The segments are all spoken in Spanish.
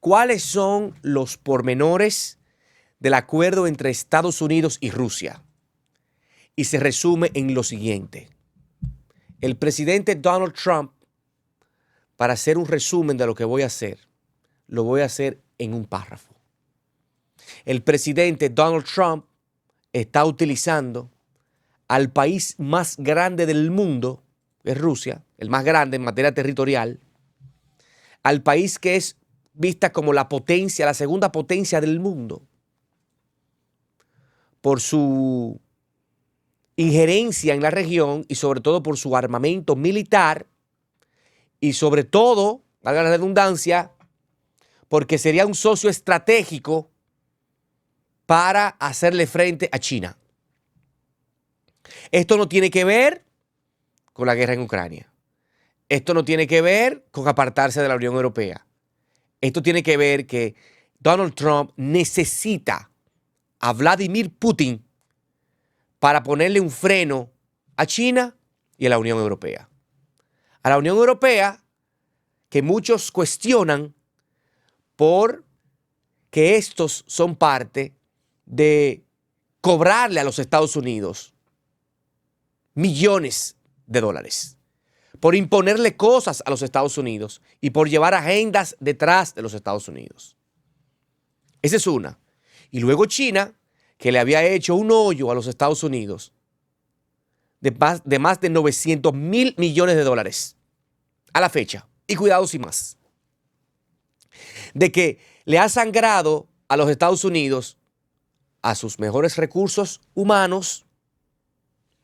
¿cuáles son los pormenores del acuerdo entre Estados Unidos y Rusia? Y se resume en lo siguiente. El presidente Donald Trump, para hacer un resumen de lo que voy a hacer, lo voy a hacer en un párrafo. El presidente Donald Trump está utilizando al país más grande del mundo, que es Rusia, el más grande en materia territorial, al país que es vista como la potencia, la segunda potencia del mundo, por su injerencia en la región y sobre todo por su armamento militar y sobre todo, valga la redundancia, porque sería un socio estratégico para hacerle frente a China. Esto no tiene que ver con la guerra en Ucrania. Esto no tiene que ver con apartarse de la Unión Europea. Esto tiene que ver que Donald Trump necesita a Vladimir Putin para ponerle un freno a China y a la Unión Europea. A la Unión Europea, que muchos cuestionan por que estos son parte de cobrarle a los Estados Unidos millones de dólares, por imponerle cosas a los Estados Unidos y por llevar agendas detrás de los Estados Unidos. Esa es una. Y luego China, que le había hecho un hoyo a los Estados Unidos de más de 900 mil millones de dólares a la fecha. Y cuidado sin más. De que le ha sangrado a los Estados Unidos a sus mejores recursos humanos,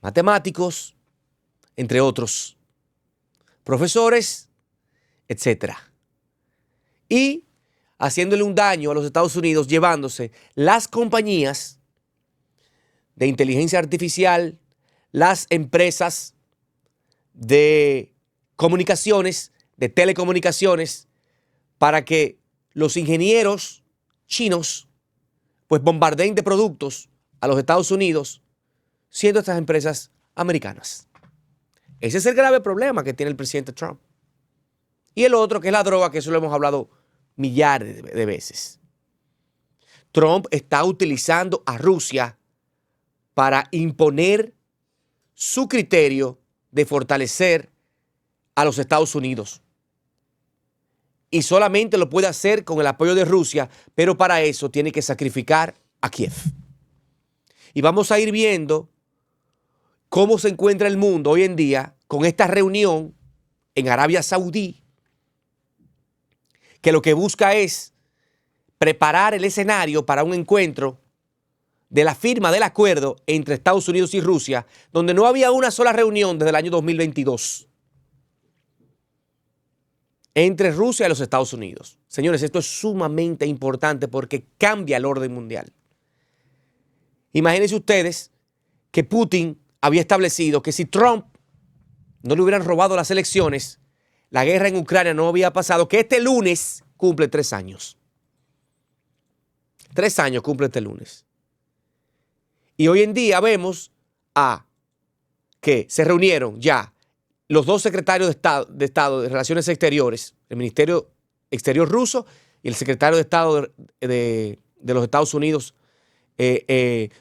matemáticos, entre otros, profesores, etc. Y haciéndole un daño a los Estados Unidos, llevándose las compañías de inteligencia artificial, las empresas de comunicaciones, de telecomunicaciones, para que los ingenieros chinos pues bombardeen de productos a los Estados Unidos, siendo estas empresas americanas. Ese es el grave problema que tiene el presidente Trump. Y el otro, que es la droga, que eso lo hemos hablado millares de veces. Trump está utilizando a Rusia para imponer su criterio de fortalecer a los Estados Unidos. Y solamente lo puede hacer con el apoyo de Rusia, pero para eso tiene que sacrificar a Kiev. Y vamos a ir viendo cómo se encuentra el mundo hoy en día con esta reunión en Arabia Saudí, que lo que busca es preparar el escenario para un encuentro de la firma del acuerdo entre Estados Unidos y Rusia, donde no había una sola reunión desde el año 2022 entre Rusia y los Estados Unidos. Señores, esto es sumamente importante porque cambia el orden mundial. Imagínense ustedes que Putin había establecido que si Trump no le hubieran robado las elecciones, la guerra en Ucrania no había pasado, que este lunes cumple 3 años. 3 años cumple este lunes. Y hoy en día vemos que se reunieron ya los dos secretarios de Estado de Relaciones Exteriores, el Ministerio Exterior ruso y el secretario de Estado de los Estados Unidos,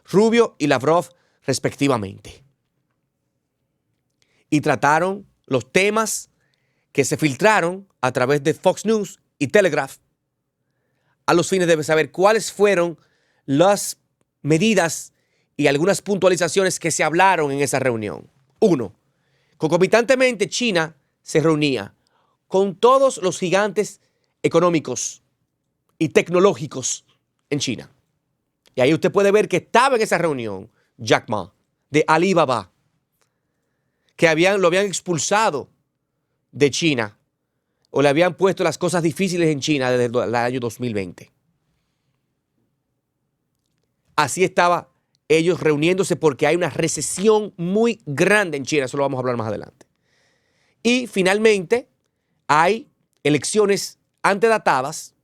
Rubio y Lavrov, respectivamente. Y trataron los temas que se filtraron a través de Fox News y Telegraph a los fines de saber cuáles fueron las medidas y algunas puntualizaciones que se hablaron en esa reunión. 1. Concomitantemente, China se reunía con todos los gigantes económicos y tecnológicos en China. Y ahí usted puede ver que estaba en esa reunión Jack Ma, de Alibaba, que lo habían expulsado de China o le habían puesto las cosas difíciles en China desde el año 2020. Así estaba ellos reuniéndose porque hay una recesión muy grande en China, eso lo vamos a hablar más adelante. Y finalmente hay elecciones antedatadas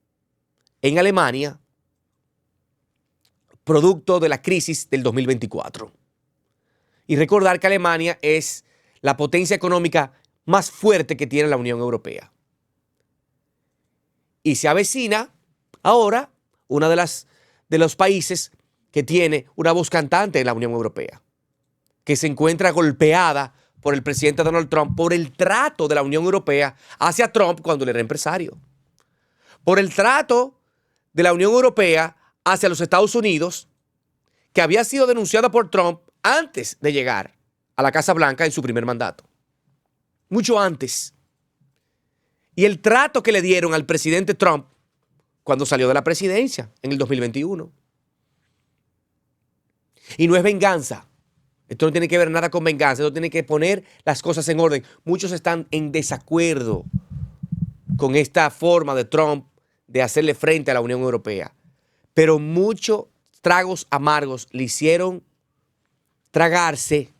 en Alemania, producto de la crisis del 2024. Y recordar que Alemania es la potencia económica más fuerte que tiene la Unión Europea. Y se avecina ahora una de los países que tiene una voz cantante en la Unión Europea, que se encuentra golpeada por el presidente Donald Trump por el trato de la Unión Europea hacia Trump cuando él era empresario, por el trato de la Unión Europea hacia los Estados Unidos, que había sido denunciada por Trump antes de llegar a la Casa Blanca en su primer mandato, mucho antes. Y el trato que le dieron al presidente Trump cuando salió de la presidencia en el 2021. Y no es venganza. Esto no tiene que ver nada con venganza. Esto tiene que poner las cosas en orden. Muchos están en desacuerdo con esta forma de Trump de hacerle frente a la Unión Europea. Pero muchos tragos amargos le hicieron tragarse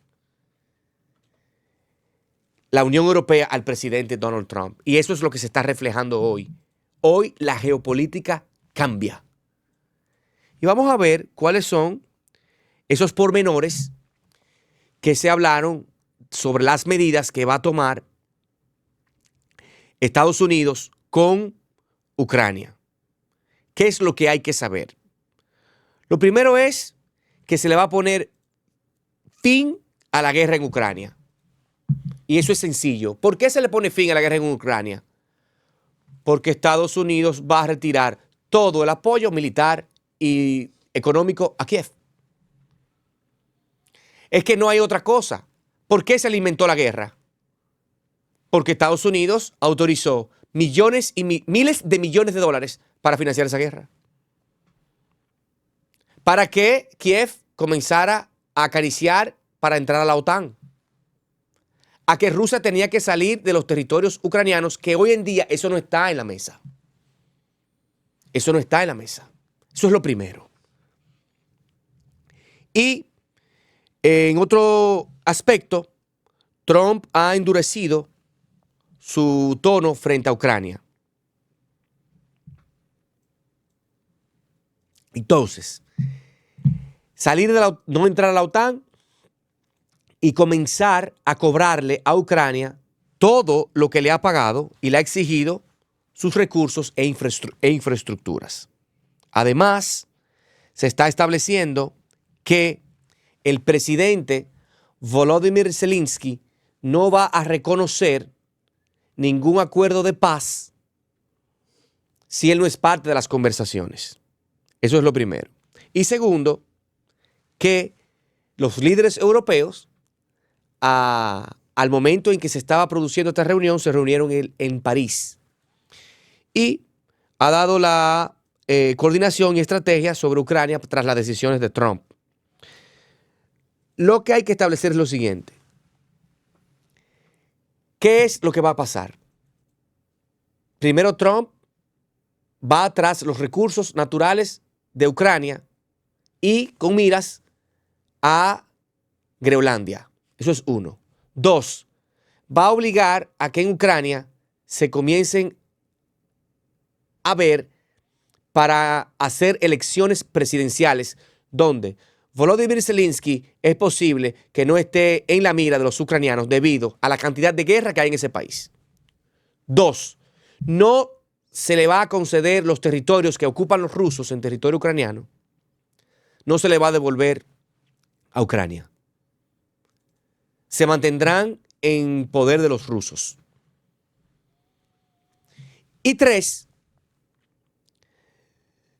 la Unión Europea al presidente Donald Trump. Y eso es lo que se está reflejando hoy. Hoy la geopolítica cambia. Y vamos a ver cuáles son esos pormenores que se hablaron sobre las medidas que va a tomar Estados Unidos con Ucrania. ¿Qué es lo que hay que saber? Lo primero es que se le va a poner fin a la guerra en Ucrania. Y eso es sencillo. ¿Por qué se le pone fin a la guerra en Ucrania? Porque Estados Unidos va a retirar todo el apoyo militar y económico a Kiev. Es que no hay otra cosa. ¿Por qué se alimentó la guerra? Porque Estados Unidos autorizó millones y miles de millones de dólares para financiar esa guerra. Para que Kiev comenzara a acariciar para entrar a la OTAN. A que Rusia tenía que salir de los territorios ucranianos, que hoy en día eso no está en la mesa. Eso no está en la mesa. Eso es lo primero. Y en otro aspecto, Trump ha endurecido su tono frente a Ucrania. Entonces, no entrar a la OTAN y comenzar a cobrarle a Ucrania todo lo que le ha pagado y le ha exigido sus recursos e infraestructuras. Además, se está estableciendo que el presidente Volodymyr Zelensky no va a reconocer ningún acuerdo de paz si él no es parte de las conversaciones. Eso es lo primero. Y segundo, que los líderes europeos, al momento en que se estaba produciendo esta reunión, se reunieron en París. Y ha dado la coordinación y estrategia sobre Ucrania tras las decisiones de Trump. Lo que hay que establecer es lo siguiente. ¿Qué es lo que va a pasar? Primero, Trump va tras los recursos naturales de Ucrania y con miras a Groenlandia. Eso es uno. Dos, va a obligar a que en Ucrania se comiencen a ver para hacer elecciones presidenciales donde Volodymyr Zelensky es posible que no esté en la mira de los ucranianos debido a la cantidad de guerra que hay en ese país. Dos, no se le va a conceder los territorios que ocupan los rusos en territorio ucraniano. No se le va a devolver a Ucrania. Se mantendrán en poder de los rusos. Y tres,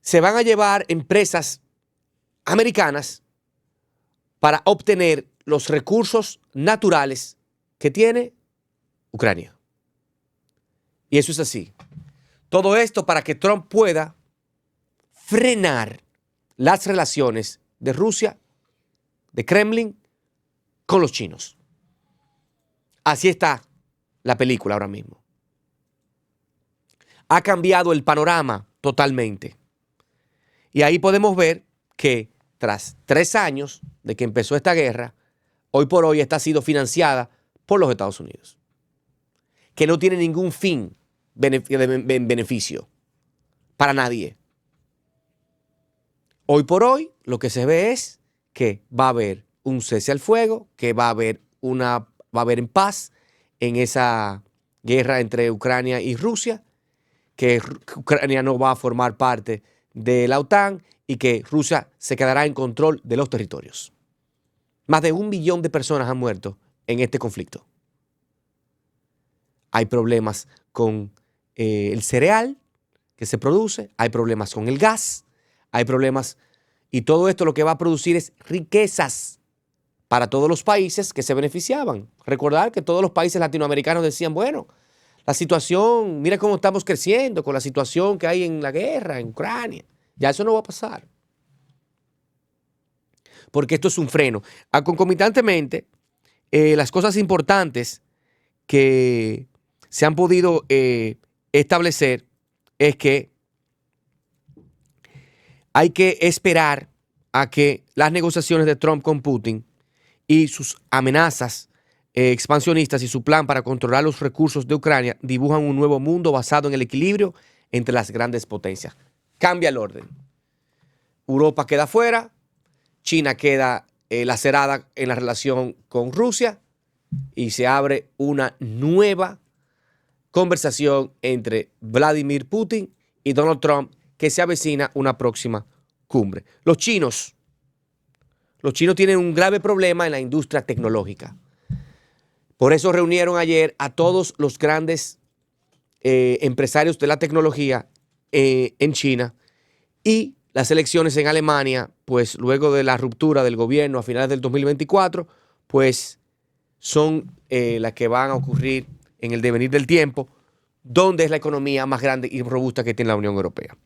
se van a llevar empresas americanas para obtener los recursos naturales que tiene Ucrania. Y eso es así. Todo esto para que Trump pueda frenar las relaciones de Rusia, de Kremlin, con los chinos. Así está la película ahora mismo. Ha cambiado el panorama totalmente. Y ahí podemos ver que tras 3 años de que empezó esta guerra, hoy por hoy está siendo financiada por los Estados Unidos, que no tiene ningún fin beneficio para nadie. Hoy por hoy lo que se ve es que va a haber un cese al fuego, que va a haber en paz en esa guerra entre Ucrania y Rusia, que Ucrania no va a formar parte de la OTAN y que Rusia se quedará en control de los territorios. Más de 1 billón de personas han muerto en este conflicto. Hay problemas con el cereal que se produce, hay problemas con el gas, hay problemas, y todo esto lo que va a producir es riquezas para todos los países que se beneficiaban. Recordar que todos los países latinoamericanos decían, bueno, la situación, mira cómo estamos creciendo con la situación que hay en la guerra, en Ucrania. Ya eso no va a pasar. Porque esto es un freno. Concomitantemente, las cosas importantes que se han podido establecer es que hay que esperar a que las negociaciones de Trump con Putin y sus amenazas expansionistas y su plan para controlar los recursos de Ucrania dibujan un nuevo mundo basado en el equilibrio entre las grandes potencias. Cambia el orden. Europa queda fuera, China queda lacerada en la relación con Rusia y se abre una nueva conversación entre Vladimir Putin y Donald Trump, que se avecina una próxima cumbre. Los chinos tienen un grave problema en la industria tecnológica. Por eso reunieron ayer a todos los grandes empresarios de la tecnología en China, y las elecciones en Alemania, pues luego de la ruptura del gobierno a finales del 2024, pues son las que van a ocurrir en el devenir del tiempo, donde es la economía más grande y robusta que tiene la Unión Europea.